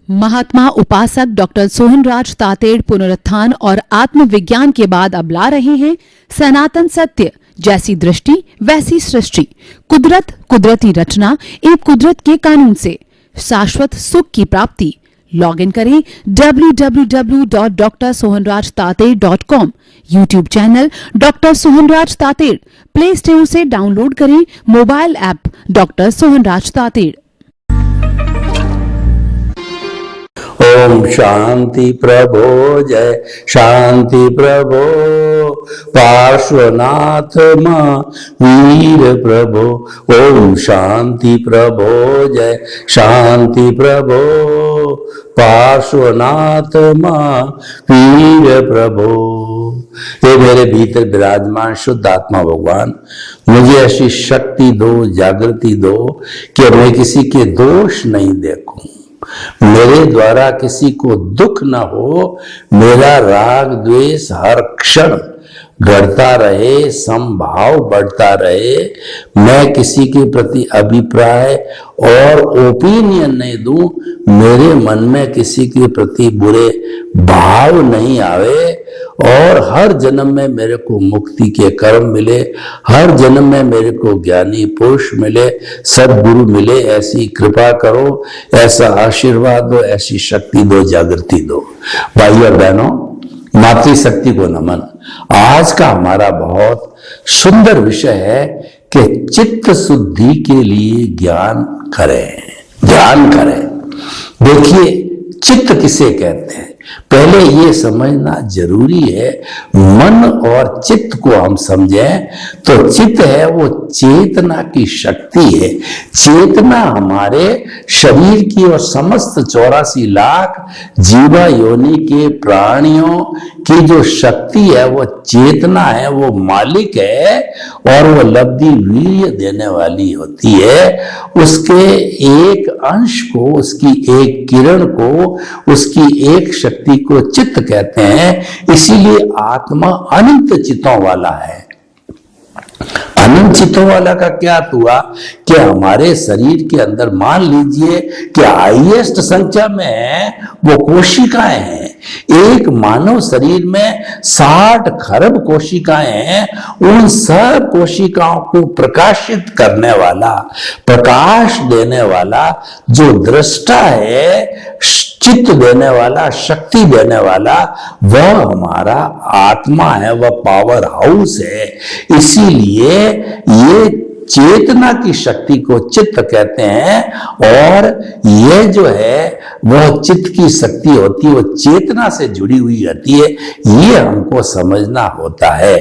महात्मा उपासक डॉक्टर सोहनराज तातेड़ पुनरुत्थान और आत्मविज्ञान के बाद अब ला रहे हैं सनातन सत्य, जैसी दृष्टि वैसी सृष्टि, कुदरत, कुदरती रचना एवं कुदरत के कानून से शाश्वत सुख की प्राप्ति। लॉगिन करें www.drsohanrajtated.com, YouTube channel doctor Sohanraj Tated, Play Store से डाउनलोड करें mobile app doctor Sohanraj Tated. ओम शांति प्रभो, जय शांति प्रभो, पार्श्वनाथ वीर प्रभो। ओम शांति प्रभो, जय शांति प्रभो, पार्श्वनाथ वीर प्रभो। ये मेरे भीतर विराजमान शुद्ध आत्मा भगवान, मुझे ऐसी शक्ति दो, जागृति दो कि मैं किसी के दोष नहीं देखूं, मेरे द्वारा किसी को दुख न हो, मेरा राग द्वेष हर क्षण बढ़ता रहे, समभाव बढ़ता रहे, मैं किसी के प्रति अभिप्राय और ओपिनियन नहीं दूं, मेरे मन में किसी के प्रति बुरे भाव नहीं आवे, और हर जन्म में मेरे को मुक्ति के कर्म मिले, हर जन्म में मेरे को ज्ञानी पुरुष मिले, सद्गुरु मिले। ऐसी कृपा करो, ऐसा आशीर्वाद दो, ऐसी शक्ति दो, जागृति दो। भाई और बहनों, मातृशक्ति को नमन। आज का हमारा बहुत सुंदर विषय है कि चित्त शुद्धि के लिए ज्ञान करें, ध्यान करें। देखिए, चित्त किसे कहते हैं, पहले ये समझना जरूरी है। मन और चित्त को हम समझें तो चित्त है वो चेतना की शक्ति है। चेतना हमारे शरीर की और समस्त 84 लाख जीवा योनि के प्राणियों की जो शक्ति है, वो चेतना है, वो मालिक है, और वो लब्धि वीर्य देने वाली होती है। उसके एक अंश को, उसकी एक किरण को, उसकी एक शक्ति को चित्त कहते हैं। इसीलिए आत्मा अनंत चित्तों वाला है। अनंत चित्तों वाला का क्या हुआ कि हमारे शरीर के अंदर मान लीजिए कि हाईएस्ट संख्या में वो कोशिकाएं हैं। एक मानव शरीर में 60 खरब कोशिकाएं हैं। उन सब कोशिकाओं को प्रकाशित करने वाला, प्रकाश देने वाला जो दृष्टा है, चित्त देने वाला, शक्ति देने वाला, वह हमारा आत्मा है, वह पावर हाउस है। इसीलिए ये चेतना की शक्ति को चित्त कहते हैं, और यह जो है वह चित्त की शक्ति होती है, वो चेतना से जुड़ी हुई होती है। ये हमको समझना होता है।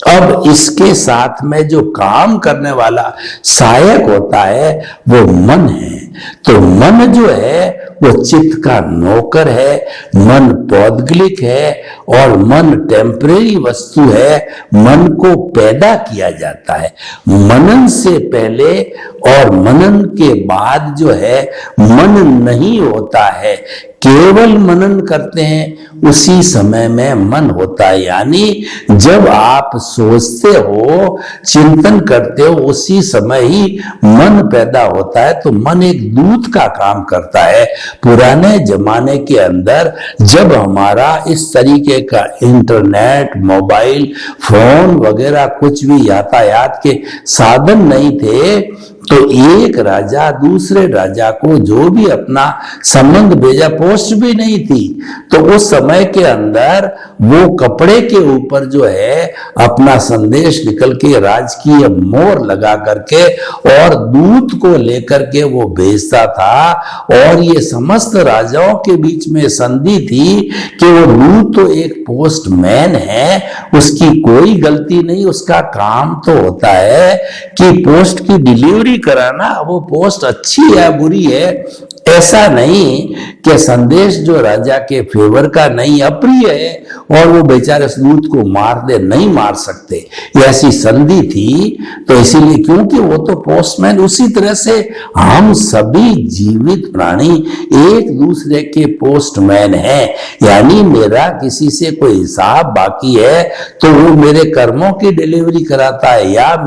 अब इसके साथ में जो काम करने वाला सहायक होता है वो मन है। तो मन जो है वो चित्त का नौकर है, मन पौद्गलिक है, और मन टेम्परेरी वस्तु है। मन को पैदा किया जाता है। मनन से पहले और मनन के बाद जो है मन नहीं होता है। केवल मनन करते हैं उसी समय में मन होता है। यानी जब आप सोचते हो, चिंतन करते हो, उसी समय ही मन पैदा होता है। तो मन एक दूत का काम करता है। पुराने जमाने के अंदर जब हमारा इस तरीके का इंटरनेट, मोबाइल फोन वगैरह कुछ भी यातायात के साधन नहीं थे, तो एक राजा दूसरे राजा को जो भी अपना संबंध भेजा, पोस्ट भी नहीं थी, तो उस समय के अंदर वो कपड़े के ऊपर जो है अपना संदेश निकल के राजकीय मोहर लगा करके और दूत को लेकर के वो भेजता था। और ये समस्त राजाओं के बीच में संधि थी कि वो दूत तो एक पोस्टमैन है, उसकी कोई गलती नहीं, उसका काम तो होता है कि पोस्ट की डिलीवरी कराना। वो पोस्ट अच्छी है बुरी है ऐसा नहीं कि संदेश जो राजा के फेवर का नहीं, अप्रिय है, और वो बेचारे उस दूत को मार दे, नहीं मार सकते, ऐसी संधि थी। तो इसीलिए, क्योंकि वो तो पोस्टमैन, उसी तरह से हम सभी जीवित प्राणी एक दूसरे के पोस्टमैन हैं। यानी मेरा किसी से कोई हिसाब बाकी है तो वो मेरे कर्मों की डिलीवरी कराता है, या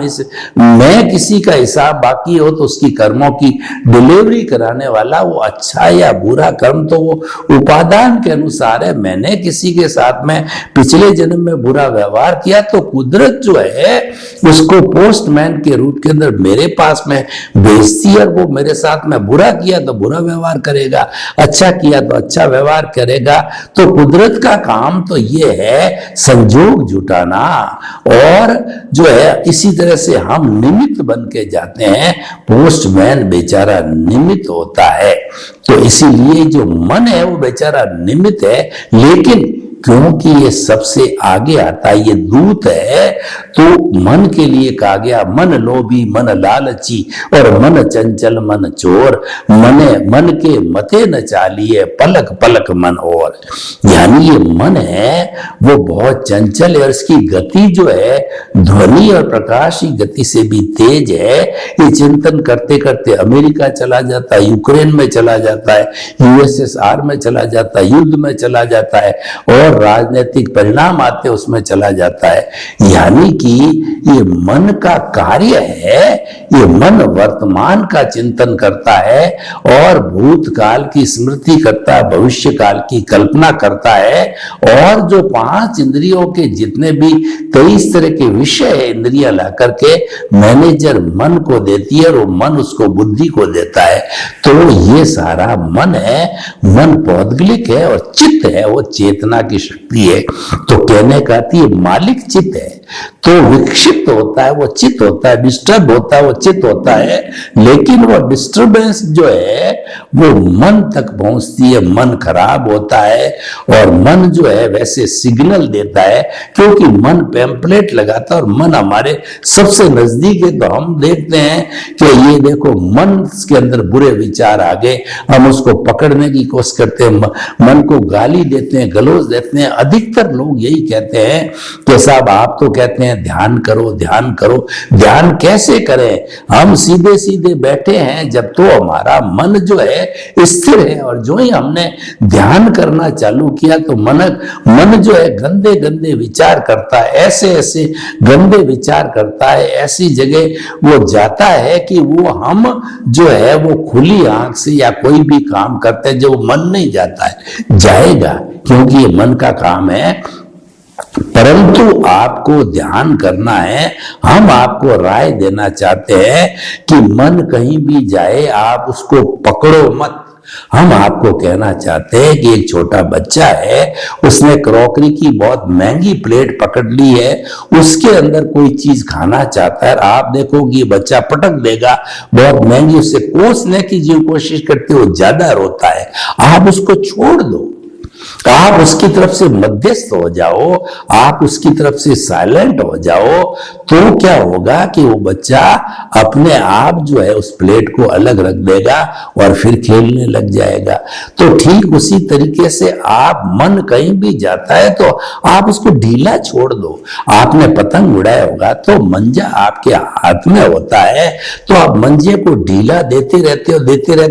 मैं किसी का हिसाब बाकी हो तो उसकी कर्मों की डिलीवरी कराने वाला वो अच्छा या बुरा मेरा कर्म तो वो उपादान के अनुसार है। मैंने किसी के साथ में पिछले जन्म में बुरा व्यवहार किया तो कुदरत जो है उसको पोस्टमैन के रूप के अंदर मेरे पास में भेजती है, और वो मेरे साथ में बुरा किया तो बुरा व्यवहार करेगा, अच्छा किया तो अच्छा व्यवहार करेगा। तो कुदरत का काम तो ये है संजोग जुटाना, और जो है इसी तरह से हम निमित्त बन के जाते हैं। पोस्टमैन बेचारा निमित्त होता है, तो इसीलिए जो मन है वो बेचारा निमित्त है, लेकिन क्योंकि ये सबसे आगे आता है, ये दूत है, तो मन के लिए कहा गया मन लोभी मन लालची और मन चंचल मन चोर, मन के मते न चालिए पलक पलक मन और। यानी ये मन है वो बहुत चंचल है, और इसकी गति जो है ध्वनि और प्रकाश की गति से भी तेज है। ये चिंतन करते करते अमेरिका चला जाता है, यूक्रेन में चला जाता है, यूएसएसआर में चला जाता है, युद्ध में चला जाता है, और राजनीतिक परिणाम आते उसमें चला जाता है। यानी कि ये मन का कार्य है, ये मन वर्तमान का चिंतन करता है और भूतकाल की स्मृति करता है, भविष्य काल की कल्पना करता है। और जो 5 इंद्रियों के जितने भी 23 तरह के विषय है, इंद्रियां ला करके मैनेजर मन को देती है, और वो मन उसको बुद्धि को देता है। तो ये सारा मन है, मन पौद्गलिक है, और चित्त है वो चेतना की शक्ति है। तो कहने का ये मालिक चित्त है, तो विक्षिप्त होता है वो चित्त होता है, डिस्टर्ब होता है वो चित्त होता है, लेकिन वो डिस्टर्बेंस जो है वो मन तक पहुंचती है, मन खराब होता है, और मन जो है वैसे सिग्नल देता है, क्योंकि मन पैम्पलेट लगाता है, और मन हमारे सबसे नजदीक है। तो हम देखते हैं कि ये देखो मन के अंदर बुरे विचार आ गए, हम उसको पकड़ने की कोशिश करते हैं, मन को गाली देते हैं, गलौज देते हैं। अधिकतर लोग यही कहते हैं कि साहब आप तो कहते हैं ध्यान करो ध्यान करो, ध्यान कैसे करें? हम सीधे सीधे बैठे हैं, जब तो हमारा मन जो है स्थिर है, और जो ही हमने ध्यान करना चालू किया तो मन जो है गंदे गंदे विचार करता है, ऐसे ऐसे गंदे विचार करता है, ऐसी जगह वो जाता है कि वो हम जो है वो खुली आंख से या कोई भी काम करते हैं जो मन नहीं जाता है, जाएगा, क्योंकि ये मन का काम है। परंतु आपको ध्यान करना है, हम आपको राय देना चाहते हैं कि मन कहीं भी जाए आप उसको पकड़ो मत। हम आपको कहना चाहते हैं कि एक छोटा बच्चा है, उसने क्रॉकरी की बहुत महंगी प्लेट पकड़ ली है, उसके अंदर कोई चीज खाना चाहता है, आप देखोगे बच्चा पटक देगा, बहुत महंगी, उससे कोसने की जो कोशिश करते हो ज्यादा रोता है, आप उसको छोड़ दो, आप उसकी तरफ से मध्यस्थ हो जाओ, आप उसकी तरफ से साइलेंट हो जाओ, तो क्या होगा कि वो बच्चा अपने आप जो है उस प्लेट को अलग रख देगा और फिर खेलने लग जाएगा। तो ठीक उसी तरीके से आप मन कहीं भी जाता है तो आप उसको ढीला छोड़ दो। आपने पतंग उड़ाया होगा तो मंजा आपके हाथ में होता है, तो आप मंजे को ढीला देते रहते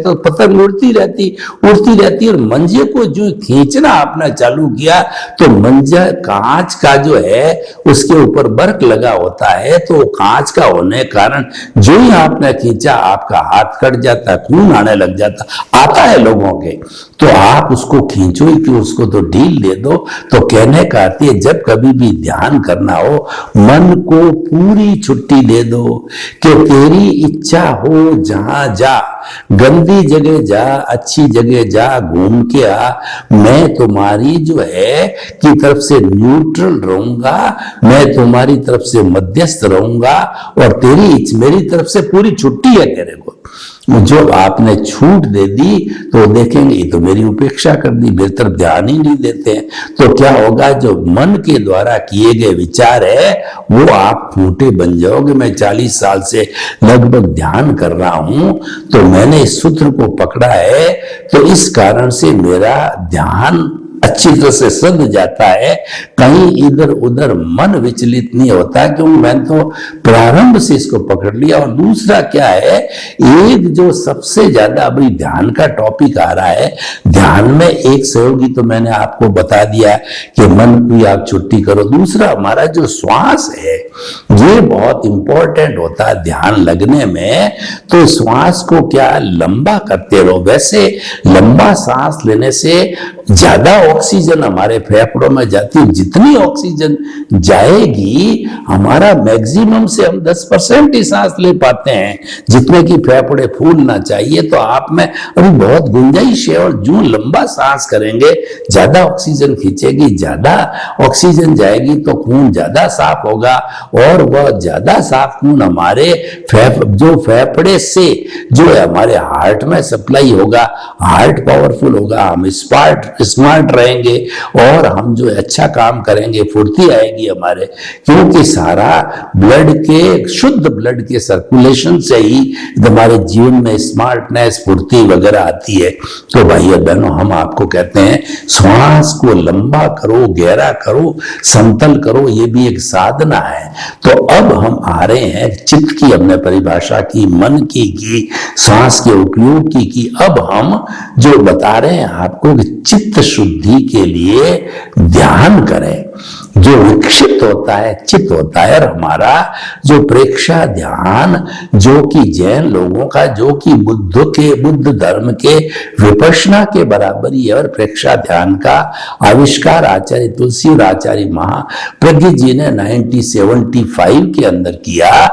हो, पतंग उड़ती रहती, और मंजे को जो खींचना आपने चालू किया तो मंजा कांच का जो है उसके ऊपर बर्क लगा होता है, तो कांच का होने के कारण जो ही आपने खींचा आपका हाथ कट जाता है, खून आने लग जाता आता है लोगों के। तो आप उसको खींचो ही क्यों, उसको तो ढील दे दो। तो कहने का अर्थ है जब कभी भी ध्यान करना हो मन को पूरी छुट्टी दे दो कि तेरी इच्छा हो जहां जा, गंदी जगह जा, अच्छी जगह जा, घूम के आ, मैं तुम्हारी जो है की तरफ से न्यूट्रल रहूंगा, मैं तुम्हारी तरफ से मध्यस्थ रहूंगा, और मेरी तरफ से पूरी छुट्टी है तेरे को। जो आपने छूट दे दी तो देखेंगे ये तो मेरी उपेक्षा कर दी, मेरी तरफ ध्यान ही नहीं देते हैं। तो क्या होगा, जो मन के द्वारा किए गए विचार है वो आप खूंटे बन जाओगे। मैं 40 साल से लगभग ध्यान कर रहा हूं, तो मैंने इस सूत्र को पकड़ा है, तो इस कारण से मेरा ध्यान अच्छी तरह से सद जाता है, कहीं इधर उधर मन विचलित नहीं होता, क्योंकि मैंने तो प्रारंभ से इसको पकड़ लिया। और दूसरा क्या है, एक जो सबसे ज्यादा अभी ध्यान का टॉपिक आ रहा है, ध्यान में एक सहयोगी तो मैंने आपको बता दिया कि मन की आप छुट्टी करो। दूसरा हमारा जो श्वास है ये बहुत इंपॉर्टेंट होता है ध्यान लगने में। तो श्वास को क्या लंबा करते रहो। वैसे लंबा सांस लेने से ज्यादा ऑक्सीजन हमारे फेफड़ों में जाती है, जितनी ऑक्सीजन जाएगी हमारा मैक्सिमम से हम 10% ही सांस ले पाते हैं, जितने की फेफड़े फूलना चाहिए। तो आप में अभी बहुत गुंजाइश है, और जो लंबा सांस करेंगे ज्यादा ऑक्सीजन खींचेगी, ज्यादा ऑक्सीजन जाएगी तो खून ज्यादा साफ होगा, और वह ज्यादा साफ खून हमारे जो फेफड़े से जो है हमारे हार्ट में सप्लाई होगा, हार्ट पावरफुल होगा, हम स्मार्ट रहेंगे, और हम जो अच्छा काम करेंगे, फुर्ती आएगी हमारे, क्योंकि सारा ब्लड के शुद्ध ब्लड के सर्कुलेशन से ही हमारे जीवन में स्मार्टनेस फुर्ती वगैरह आती है। तो भाइयों बहनों, हम आपको कहते हैं श्वास को लंबा करो, गहरा करो, समतल करो, ये भी एक साधना है। तो अब हम आ रहे हैं चित्त की, हमने परिभाषा की, मन की श्वास के उपयोग की। अब हम जो बता रहे हैं आपको कि चित्त शुद्धि के लिए ध्यान करें। जो विक्षिप्त होता है चित्त होता है, और हमारा जो प्रेक्षा ध्यान जो कि जैन लोगों का, जो कि बुद्ध धर्म के विपश्यना के बराबर ही है। और प्रेक्षा ध्यान का आविष्कार आचार्य तुलसी और आचार्य महाप्रज्ञ जी ने 1975 के अंदर किया।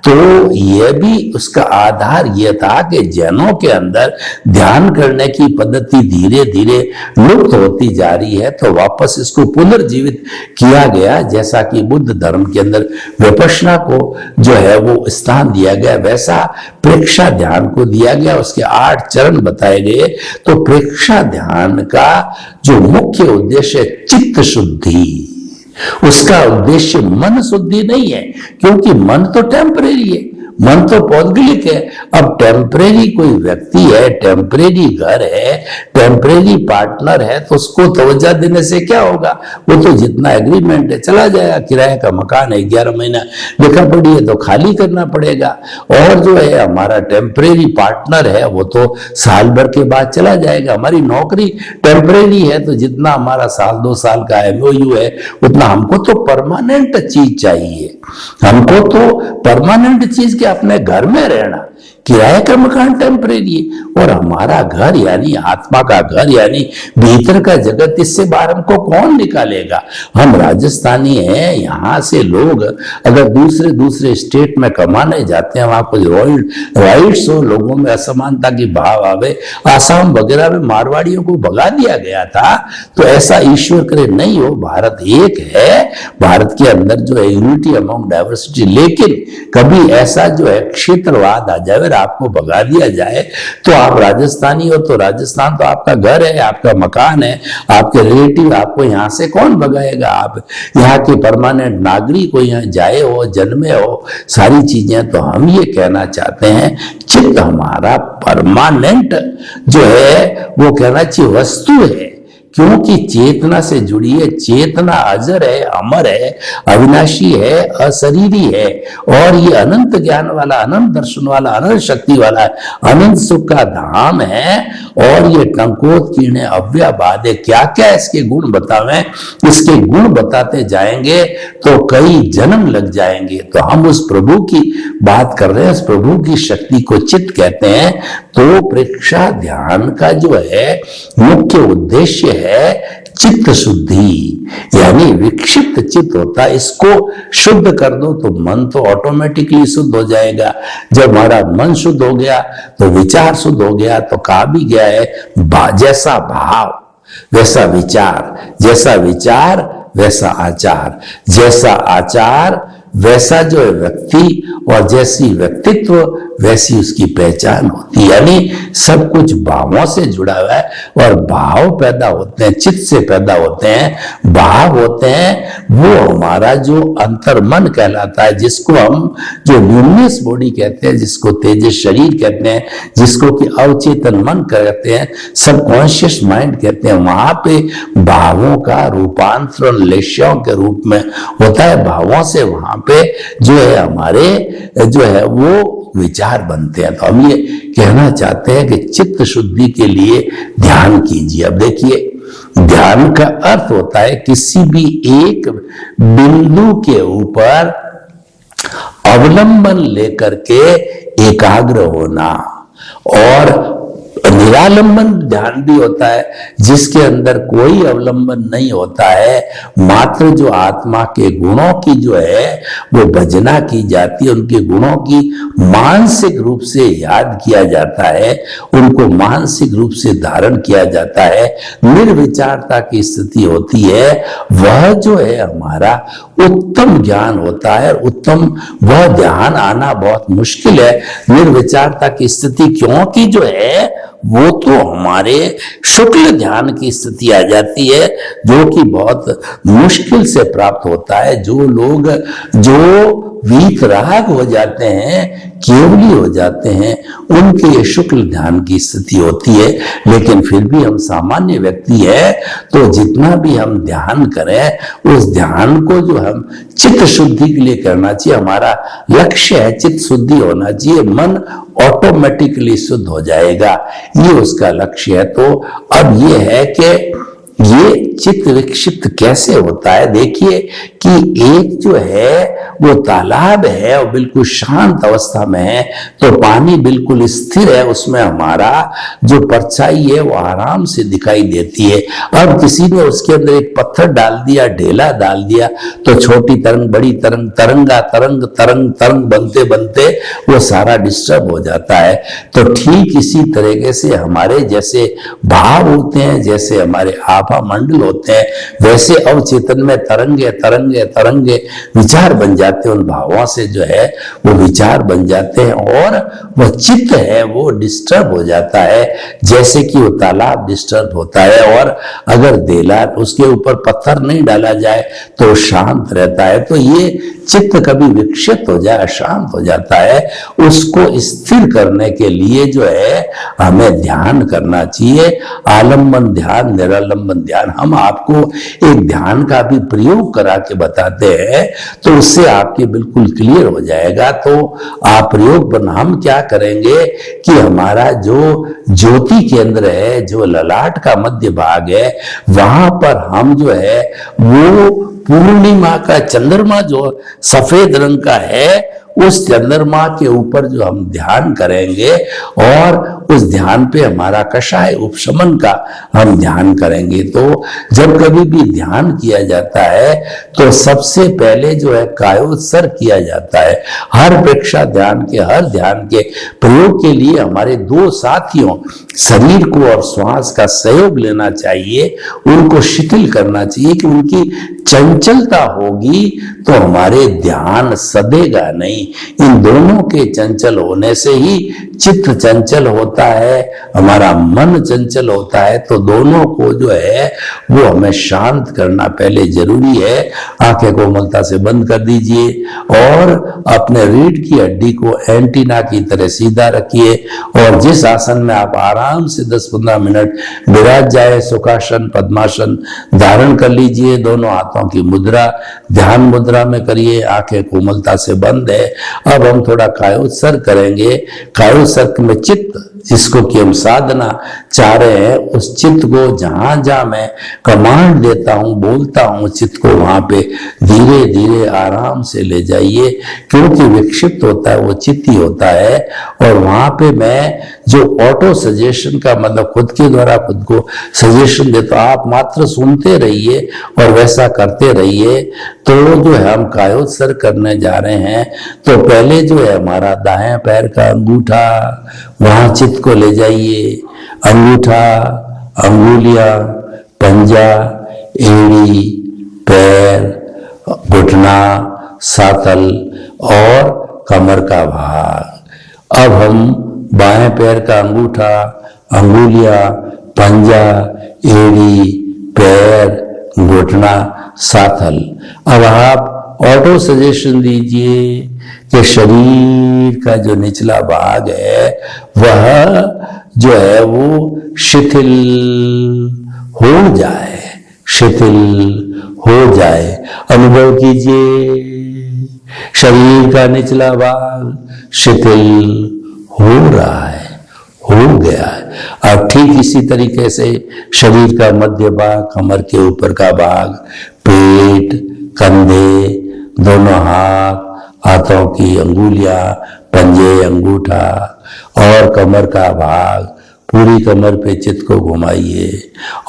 तो यह भी उसका आधार यह था कि जैनों के अंदर ध्यान करने की पद्धति धीरे धीरे लुप्त होती जा रही है, तो वापस इसको पुनर्जीवित किया गया। जैसा कि बुद्ध धर्म के अंदर विपश्यना को जो है वो स्थान दिया गया, वैसा प्रेक्षा ध्यान को दिया गया। उसके 8 चरण बताए गए। तो प्रेक्षा ध्यान का जो मुख्य उद्देश्य है चित्त शुद्धि, उसका उद्देश्य मन शुद्धि नहीं है, क्योंकि मन तो टेम्परेरी है, मन तो पौद्गलिक है। अब टेम्परेरी कोई व्यक्ति है, टेम्परेरी घर है, टेम्परेरी पार्टनर है, तो उसको तवज्जो देने से क्या होगा, वो तो जितना एग्रीमेंट है चला जाएगा। किराए का मकान है, 11 महीना लिखा पड़ी है तो खाली करना पड़ेगा। और जो है हमारा टेम्परेरी पार्टनर है वो तो साल भर के बाद चला जाएगा। हमारी नौकरी टेम्परेरी है, तो जितना हमारा साल 2 साल का MOU है उतना हमको तो परमानेंट चीज चाहिए। हमको तो परमानेंट चीज अपने घर में रहना, किराए का मकान टेम्परेरी है, और हमारा घर यानी आत्मा का घर यानी भीतर का जगत, इससे बाहर हमको कौन निकालेगा। हम राजस्थानी हैं, यहाँ से लोग अगर दूसरे स्टेट में कमाने जाते हैं, वहां कुछ राइट्स हो, लोगों में असमानता की भाव आवे। आसाम वगैरह में मारवाड़ियों को भगा दिया गया था, तो ऐसा ईश्वर करे नहीं हो। भारत एक है, भारत के अंदर जो है यूनिटी अमंग डाइवर्सिटी, लेकिन कभी ऐसा जो है क्षेत्रवाद आ जाए, आपको भगा दिया जाए, तो आप राजस्थानी हो तो राजस्थान तो आपका घर है, आपका मकान है, आपके रिलेटिव, आपको यहां से कौन भगाएगा। आप यहाँ के परमानेंट नागरिक हो, यहाँ जाए हो, जन्मे हो, सारी चीजें। तो हम ये कहना चाहते हैं चित्त हमारा परमानेंट जो है वो कहना चाहिए वस्तु है, क्योंकि चेतना से जुड़ी है। चेतना अजर है, अमर है, अविनाशी है, अशरीरी है, और ये अनंत ज्ञान वाला, अनंत दर्शन वाला, अनंत शक्ति वाला है, अनंत सुख का धाम है। और ये टंकोत कीर्णे अव्ययवाद है। क्या क्या इसके गुण बतावें, इसके गुण बताते जाएंगे तो कई जन्म लग जाएंगे। तो हम उस प्रभु की बात कर रहे हैं, उस प्रभु की शक्ति को चित्त कहते हैं। तो प्रेक्षा ध्यान का जो है मुख्य उद्देश्य है चित्त शुद्धि, यानी विक्षिप्त चित्त होता है, इसको शुद्ध कर दो तो मन तो ऑटोमेटिकली शुद्ध हो जाएगा। जब हमारा मन शुद्ध हो गया तो विचार शुद्ध हो गया। तो कहा भी गया है जैसा भाव वैसा विचार, जैसा विचार वैसा आचार, जैसा आचार वैसा जो है व्यक्ति, और जैसी व्यक्तित्व वैसी उसकी पहचान होती है। यानी सब कुछ भावों से जुड़ा हुआ है, और भाव पैदा होते हैं, चित्त से पैदा होते हैं, भाव होते हैं, वो हमारा जो अंतर्मन कहलाता है, जिसको हम जो ल्यूमिनस बॉडी कहते हैं, जिसको तेजस शरीर कहते हैं, जिसको कि अवचेतन मन कहते हैं, सबकॉन्शियस माइंड कहते हैं। वहां पे भावों का रूपांतरण लेश्यों के रूप में होता है। भावों से वहां पे जो है हमारे जो है वो विचार बनते हैं। तो हम ये कहना चाहते हैं कि चित्त शुद्धि के लिए ध्यान कीजिए। अब देखिए, ध्यान का अर्थ होता है किसी भी एक बिंदु के ऊपर अवलंबन लेकर के एकाग्र होना। और निरालंबन ध्यान भी होता है, जिसके अंदर कोई अवलंबन नहीं होता है, मात्र जो आत्मा के गुणों की जो है वो भजना की जाती है, उनके गुणों की मानसिक रूप से याद किया जाता है, उनको मानसिक रूप से धारण किया जाता है, निर्विचारता की स्थिति होती है। वह जो है हमारा उत्तम ज्ञान होता है। उत्तम वह ध्यान आना बहुत मुश्किल है, निर्विचारता की स्थिति, क्योंकि जो है वो तो हमारे शुक्ल ध्यान की स्थिति आ जाती है, जो कि बहुत मुश्किल से प्राप्त होता है। जो लोग जो वीतराग हो जाते हैं, केवली हो जाते हैं, उनके ये शुक्ल ध्यान की स्थिति होती है। लेकिन फिर भी हम सामान्य व्यक्ति है, तो जितना भी हम ध्यान करें, उस ध्यान को जो हम चित्त शुद्धि के लिए करना चाहिए। हमारा लक्ष्य है चित्त शुद्धि होना चाहिए, मन ऑटोमेटिकली शुद्ध हो जाएगा, ये उसका लक्ष्य है। तो अब ये है कि ये चित्त विक्षिप्त कैसे होता है। देखिए कि एक जो है वो तालाब है और बिल्कुल शांत अवस्था में है, तो पानी बिल्कुल स्थिर है, उसमें हमारा जो परछाई है वो आराम से दिखाई देती है। अब किसी ने उसके अंदर एक पत्थर डाल दिया, ढेला डाल दिया, तो छोटी तरंग, बड़ी तरंग, तरंगा तरंग, तरंग तरंग बनते बनते वो सारा डिस्टर्ब हो जाता है। तो ठीक इसी तरीके से हमारे जैसे भाव होते हैं, जैसे हमारे आभा मंडल होते हैं, वैसे अवचेतन में तरंगे तरंगे तरंगे विचार बन जाते हैं। उन भावों से जो है वो विचार बन जाते हैं, और वह चित्त है वो डिस्टर्ब हो जाता है, जैसे कि वो तालाब डिस्टर्ब होता है। और अगर देला उसके ऊपर पत्थर नहीं डाला जाए तो शांत रहता है। तो ये चित्त कभी विक्षिप्त हो जाए, अशांत हो जाता है, उसको स्थिर करने के लिए जो है हमें ध्यान करना चाहिए। आलंबन ध्यान, निरालंबन ध्यान, हम आपको एक ध्यान का भी प्रयोग करा के बताते हैं, तो उससे आपके बिल्कुल क्लियर हो जाएगा। तो आप प्रयोग पर हम क्या करेंगे कि हमारा जो ज्योति केंद्र है, जो ललाट का मध्य भाग है, वहां पर हम जो है वो पूर्णिमा का चंद्रमा जो सफेद रंग का है, उस चंद्रमा के ऊपर जो हम ध्यान करेंगे, और उस ध्यान पे हमारा कषाय उपशमन का हम ध्यान करेंगे। तो जब कभी भी ध्यान किया जाता है तो सबसे पहले जो है कायोत्सर्ग किया जाता है। हर प्रेक्षा ध्यान के, हर ध्यान के प्रयोग के लिए हमारे दो साथियों, शरीर को और श्वास का सहयोग लेना चाहिए, उनको शिथिल करना चाहिए कि उनकी चंचलता होगी तो हमारे ध्यान सदेगा नहीं। इन दोनों के चंचल होने से ही चित्त चंचल होता है, हमारा मन चंचल होता है। तो दोनों को जो है वो हमें शांत करना पहले जरूरी है। आंखें कोमलता से बंद कर दीजिए और अपने रीढ़ की हड्डी को एंटीना की तरह सीधा रखिए, और जिस आसन में आप आराम से 10-15 मिनट विराज जाए, सुखासन, पद्मासन धारण कर लीजिए। दोनों हाथों की मुद्रा ध्यान मुद्रा में करिए, आंखें कोमलता से बंद है। अब हम थोड़ा कायोत्सर्ग करेंगे। कायोत्सर्ग में चित्त, जिसको कि हम साधना चाह रहे हैं, उस चित्त को जहां जहां मैं कमांड देता हूं, बोलता हूं, चित्त को वहां पे धीरे धीरे आराम से ले जाइए, क्योंकि विक्षिप्त होता है वो चित्त ही होता है। और वहां पे मैं जो ऑटो सजेशन का मतलब खुद के द्वारा खुद को सजेशन देता हूं, आप मात्र सुनते रहिए और वैसा करते रहिए। तो जो है हम कायोत्सर्ग करने जा रहे हैं, तो पहले जो है हमारा दाएं पैर का अंगूठा, वहां चित्त को ले जाइए। अंगूठा, अंगुलियां, पंजा, एड़ी, पैर, घुटना, सातल और कमर का भाग, अब हम बाएं पैर का अंगूठा, अंगुलियां, पंजा, एड़ी, पैर, घुटना, साथल। अब आप ऑटो सजेशन दीजिए कि शरीर का जो निचला भाग है वह जो है वो शिथिल हो जाए, शिथिल हो जाए। अनुभव कीजिए शरीर का निचला भाग शिथिल हो रहा है, हो गया है। अब ठीक इसी तरीके से शरीर का मध्य भाग, कमर के ऊपर का भाग, पेट, कंधे, दोनों हाथ, हाथों की अंगुलियां, पंजे, अंगूठा और कमर का भाग, पूरी कमर पे चित्त को घुमाइए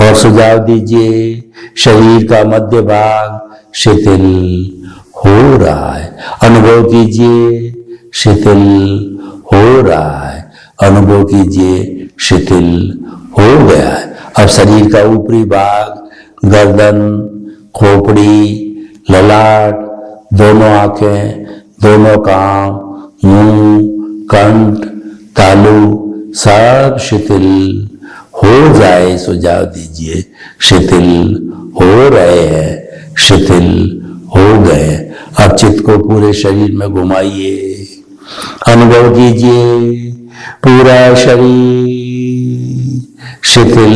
और सुझाव दीजिए शरीर का मध्य भाग शिथिल हो रहा है। अनुभव कीजिए शिथिल हो रहा है, अनुभव कीजिए शिथिल हो गया है। अब शरीर का ऊपरी भाग, गर्दन, खोपड़ी, ललाट, दोनों आंखें, दोनों कान, मुंह, कंठ, तालू सब शिथिल हो जाए। सुझाव दीजिए शिथिल हो रहे हैं, शिथिल हो गए। अब चित्त को पूरे शरीर में घुमाइए, अनुभव कीजिए पूरा शरीर शिथिल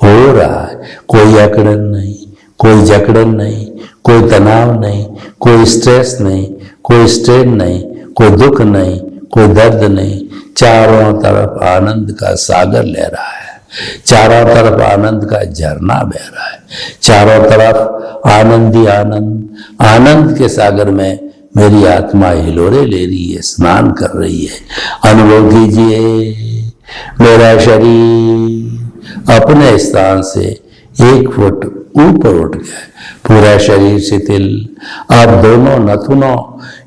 हो रहा है। कोई अकड़न नहीं, कोई जकड़न नहीं, कोई तनाव नहीं, कोई स्ट्रेस नहीं, कोई स्ट्रेन नहीं, कोई दुख नहीं, कोई दर्द नहीं। चारों तरफ आनंद का सागर लह रहा है, चारों तरफ आनंद का झरना बह रहा है, चारों तरफ आनंद ही आनंद, आनंद के सागर में मेरी आत्मा हिलोरे ले रही है, स्नान कर रही है। अनुभव कीजिए मेरा शरीर अपने स्थान से 1 फुट ऊपर उठ गया, पूरा शरीर शिथिल। आप दोनों नथुनों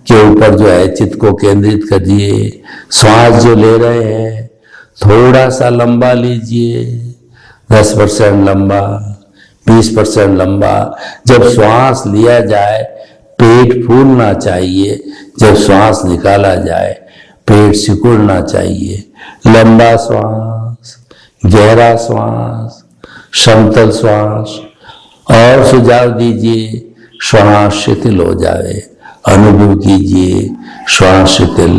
के ऊपर जो है चित्त को केंद्रित करिए। श्वास जो ले रहे हैं थोड़ा सा लंबा लीजिए, 10% लंबा, 20% लंबा। जब श्वास लिया जाए पेट फूलना चाहिए, जब श्वास निकाला जाए पेट सिकुड़ना चाहिए। लंबा श्वास, गहरा श्वास, समतल श्वास। और सुझाव दीजिए श्वास शिथिल हो जाए। अनुभव कीजिए श्वास शिथिल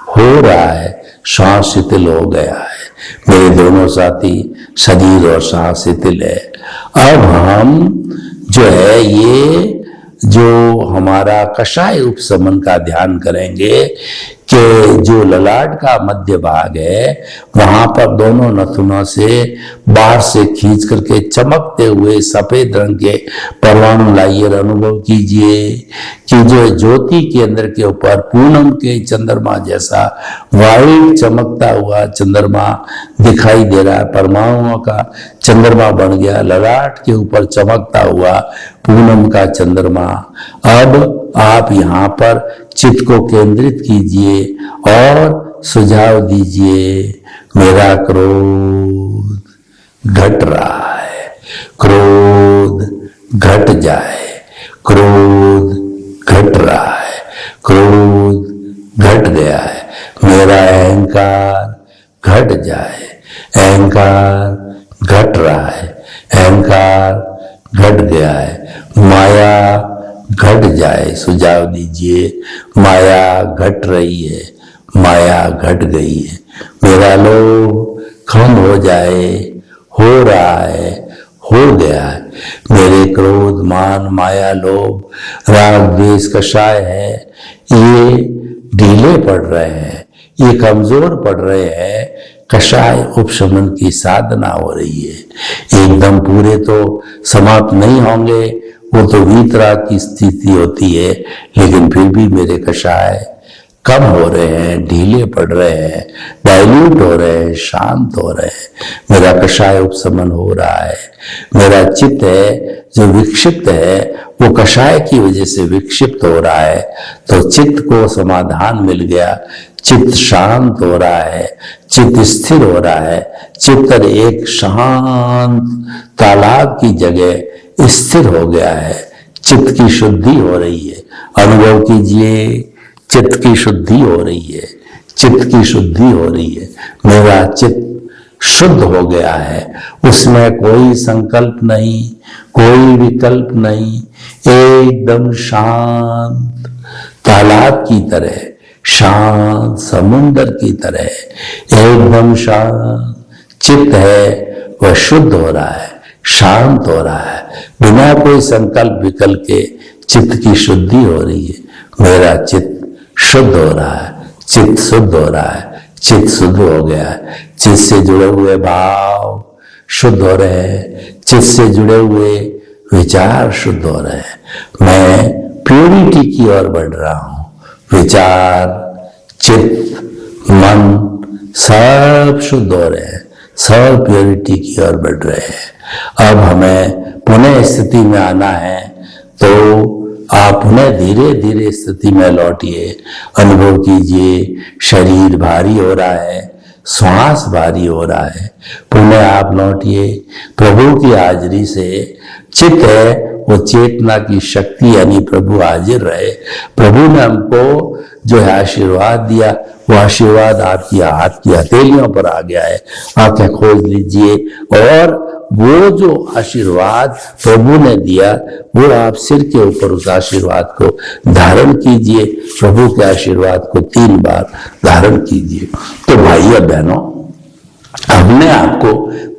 हो रहा है, श्वास शिथिल हो गया है। मेरे दोनों साथी शरीर और श्वास शिथिल है। अब हम जो है ये जो हमारा कषाय उपशमन का ध्यान करेंगे कि जो ललाट का मध्य भाग है वहां पर दोनों नथुनों से बाहर से खींच करके चमकते हुए सफेद रंग के परमाणु लाइए। अनुभव कीजिए कि जो ज्योति केंद्र के ऊपर पूनम के चंद्रमा जैसा वाइट चमकता हुआ चंद्रमा दिखाई दे रहा है, परमाणुओं का चंद्रमा बन गया, ललाट के ऊपर चमकता हुआ पूनम का चंद्रमा। अब आप यहाँ पर चित्त को केंद्रित कीजिए और सुझाव दीजिए मेरा क्रोध घट रहा है, क्रोध घट जाए, क्रोध घट रहा है, क्रोध घट गया है। मेरा अहंकार घट जाए, अहंकार घट रहा है, अहंकार घट गया है। माया घट जाए। सुझाव दीजिए माया घट रही है, माया घट गई है। मेरा लोभ कम हो जाए, हो रहा है, हो गया है। मेरे क्रोध, मान, माया, लोभ, राग, द्वेष, कषाय है ये ढीले पड़ रहे हैं, ये कमजोर पड़ रहे हैं। कषाय उपशमन की साधना हो रही है। एकदम पूरे तो समाप्त नहीं होंगे, वो तो वीतराग की स्थिति होती है, लेकिन फिर भी मेरे कषाय कम हो रहे हैं, ढीले पड़ रहे हैं, डाइल्यूट हो रहे हैं, शांत हो रहे हैं। मेरा कषाय उपशमन हो रहा है। मेरा चित्त है जो विक्षिप्त है वो कषाय की वजह से विक्षिप्त हो रहा है, तो चित्त को समाधान मिल गया, चित्त शांत हो रहा है, चित्त स्थिर हो रहा है। चित्त एक शांत तालाब की जगह स्थिर हो गया है, चित्त की शुद्धि हो रही है। अनुभव कीजिए चित्त की शुद्धि हो रही है, चित्त की शुद्धि हो रही है, मेरा चित्त शुद्ध हो गया है, उसमें कोई संकल्प नहीं, कोई विकल्प नहीं, एकदम शांत तालाब की तरह, शांत समुंदर की तरह एकदम शांत चित्त है, वह शुद्ध हो रहा है, शांत हो रहा है, बिना कोई संकल्प विकल्प के चित्त की शुद्धि हो रही है। मेरा चित्त शुद्ध हो रहा है, चित्त शुद्ध हो रहा है, चित्त शुद्ध हो गया है। चित्त से जुड़े हुए भाव शुद्ध हो रहे हैं, चित्त से जुड़े हुए विचार शुद्ध हो रहे हैं। मैं प्योरिटी की ओर बढ़ रहा हूं। विचार, चित्त, मन सब शुद्ध हो रहे हैं, सब प्योरिटी की ओर बढ़ रहे हैं। अब हमें पुनः स्थिति में आना है, तो आप पुनः धीरे धीरे स्थिति में लौटिए, अनुभव कीजिए शरीर भारी हो रहा है, श्वास भारी हो रहा है, पुनः आप लौटिए प्रभु की हाजिरी से। चित्त है वो चेतना की शक्ति यानी प्रभु हाजिर रहे। प्रभु ने हमको जो है आशीर्वाद दिया, वो आशीर्वाद आपकी हाथ की हथेलियों पर आ गया है। आंखें खोल लीजिए और वो जो आशीर्वाद प्रभु ने दिया वो आप सिर के ऊपर उस आशीर्वाद को धारण कीजिए। प्रभु के आशीर्वाद को 3 बार धारण कीजिए। तो भाइयों बहनों, हमने आपको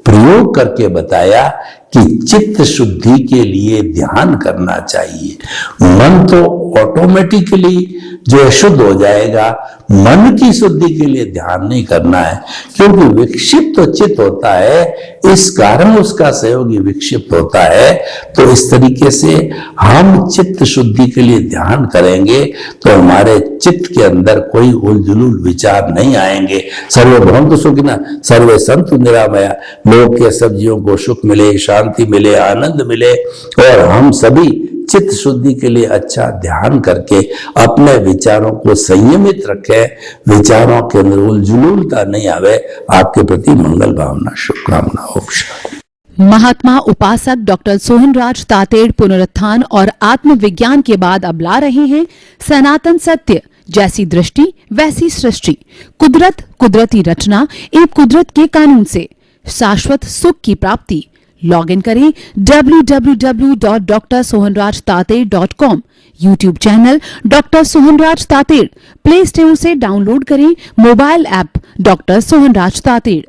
प्रयोग करके बताया कि चित्त शुद्धि के लिए ध्यान करना चाहिए। मन तो ऑटोमेटिकली जो है शुद्ध हो जाएगा, मन की शुद्धि के लिए ध्यान नहीं करना है, क्योंकि विक्षिप्त तो चित्त होता है, इस कारण उसका सहयोगी विक्षिप्त होता है। तो इस तरीके से हम चित्त शुद्धि के लिए ध्यान करेंगे तो हमारे चित्त के अंदर कोई उलझुल विचार नहीं आएंगे। सर्वभौम सुखिनः सर्वे सन्तु निरामया, लोग के सब जीवों को सुख मिले, शांति मिले, आनंद मिले, और हम सभी चित्त शुद्धि के लिए अच्छा ध्यान करके अपने विचारों को संयमित रखें, विचारों के अंदर उलझुलता नहीं आवे। आपके प्रति मंगल भावना, शुभकामना। ओम शांति। महात्मा उपासक डॉक्टर सोहनराज तातेड़ पुनरुत्थान और आत्मविज्ञान के बाद अब ला रहे हैं सनातन सत्य, जैसी दृष्टि वैसी सृष्टि, कुदरत, कुदरती रचना एवं कुदरत के कानून से शाश्वत सुख की प्राप्ति। लॉग इन करें www.drsohanrajtated.com, YouTube channel doctor Sohanraj Tated, Play Store से डाउनलोड करें mobile app doctor Sohanraj Tated.